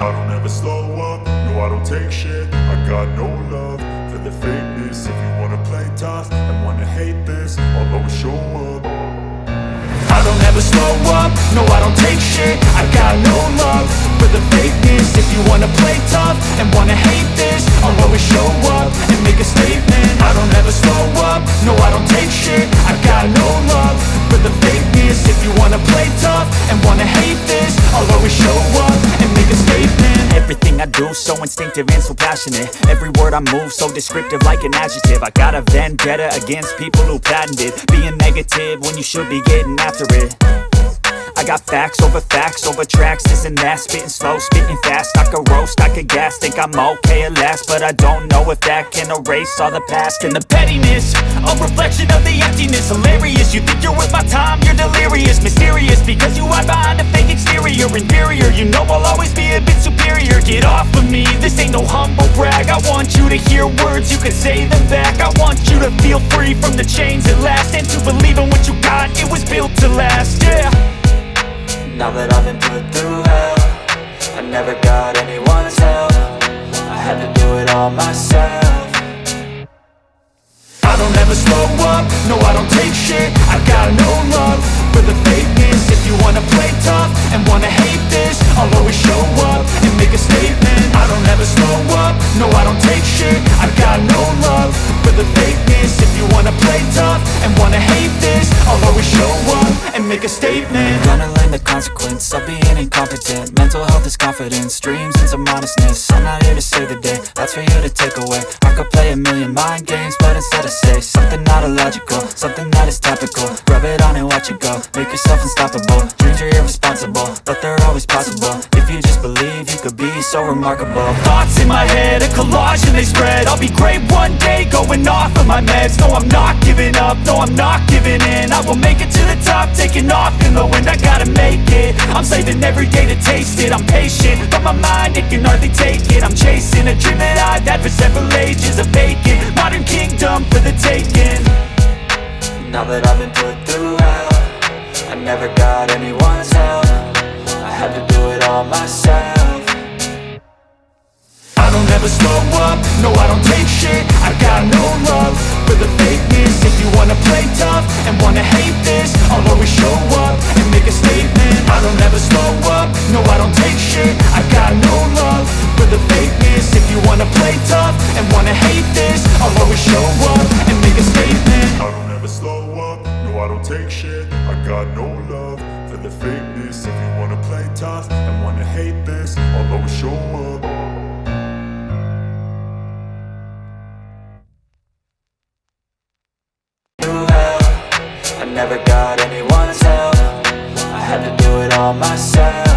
I don't ever slow up, no I don't take shit. I got no love for the fakeness. If you wanna play tough and wanna hate this, I'll always show up. I don't ever slow up, no I don't take shit. I got no love for the fakeness. If you wanna play tough and wanna hate this, I'll always show up and make a statement. I don't ever slow up, no I don't take shit. I got no love for the fakeness. If you wanna play tough and wanna hate this, I'll always show up and make a statement. Everything I do so instinctive and so passionate. Every word I move so descriptive like an adjective. I got a vendetta against people who patented being negative when you should be getting after it. I got facts over tracks, this and that. Spitting slow, spitting fast, I could roast, I could gas. Think I'm okay at last, but I don't know if that can erase all the past. And the pettiness, a reflection of the emptiness. Hilarious, you think you're worth my time, you're delirious. Mysterious, because you hide behind a fake exterior. Inferior, you know I'll always be a bit superior. Get off of me, this ain't no humble brag. I want you to hear words, you can say them back. I want you to feel free from the chains at last, and to believe in what you got, it was built to last, yeah. Now that I've been put through hell, I never got anyone's help. I had to do it all myself. I don't ever slow up, no I don't take shit. I got no love for the fakeness. If you wanna play tough and wanna hate this, I'll always show up and make a statement. I don't ever slow up, no I don't take shit. I got no love for the fakeness. If you wanna play tough and wanna hate this, I'll always show up and make a statement. Gonna learn the consequence of being incompetent. Mental health is confidence, dreams and some honestness. I'm not here to save the day, that's for you to take away. I could play a million mind games, but instead I say something not illogical, something that is topical. Rub it on and watch it go, make yourself unstoppable. Dreams are irresponsible, but they're always possible. If you just believe, you could be so remarkable. Thoughts in my head, a collage and they spread. I'll be great one day, going off of my meds. No, I'm not giving up, no, I'm not giving in. I will make it to the top, taking off in the wind. I gotta make it, I'm saving every day to taste it. I'm patient, but my mind, it can hardly take it. I'm chasing a dream that I've had for several ages. A vacant, modern kingdom for the taking. Now that I've been put through hell, I never got anyone's help. I had to do it all myself. I don't ever slow up, no I don't take shit. I got no love for the fakeness. If you wanna play tough and wanna hate this, I'll always show up and make a statement. I don't ever slow up, no I don't take shit. I got no love for the fakeness. If you wanna play tough and wanna hate this, I'll always show up and make a statement. I don't ever slow up, no I don't take shit. I got no love for the fakeness. If you wanna play tough and wanna hate this, I'll always show up. I never got anyone's help. I had to do it all myself.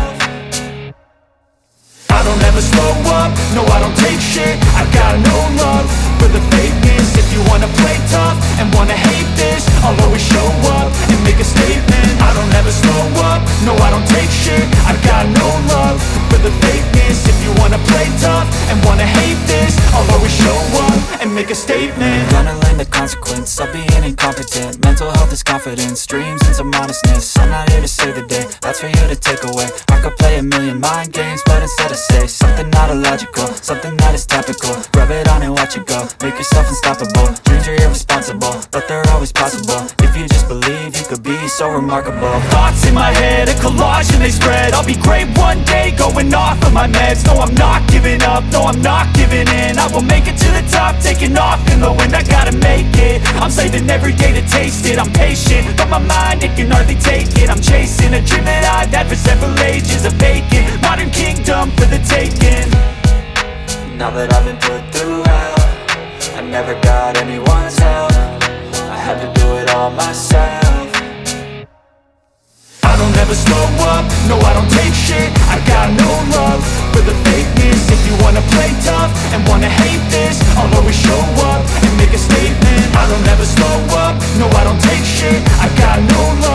I don't ever slow up, no I don't take shit. I got no love for the fakeness. If you wanna play tough and wanna hate this, I'll always show up and make a statement. I don't ever slow up, no I don't take shit. I got no love for the fakeness. If you wanna play tough and wanna hate this, I'll always show up and make a statement. Gonna learn the consequence of being incompetent. Mental health is confidence, dreams and some honestness. I'm not here to save the day, that's for you to take away. I could play a million mind games, but instead I say something not illogical, something that is topical. Rub it on and watch it go, make yourself unstoppable. Dreams are irresponsible, but they're always possible. If you just believe, you could be so remarkable. Thoughts in my head, a collage and they spread. I'll be great one day, going off of my meds. No, I'm not giving up, no, I'm not giving in. I will make it to the top, taking off in the wind. I gotta make it, I'm saving every day to taste it. I'm patient, but my mind, it can hardly take it. I'm chasing a dream that I've had for several ages. A vacant, modern kingdom for the taking. Now that I've been put through hell, I never got anyone's help. I had to do it all myself. I don't ever slow up, no I don't take shit. I got no love for the fakeness. If you wanna play tough and wanna hate this, I'll always show up and make a statement. I don't ever slow up, no I don't take shit. I got no love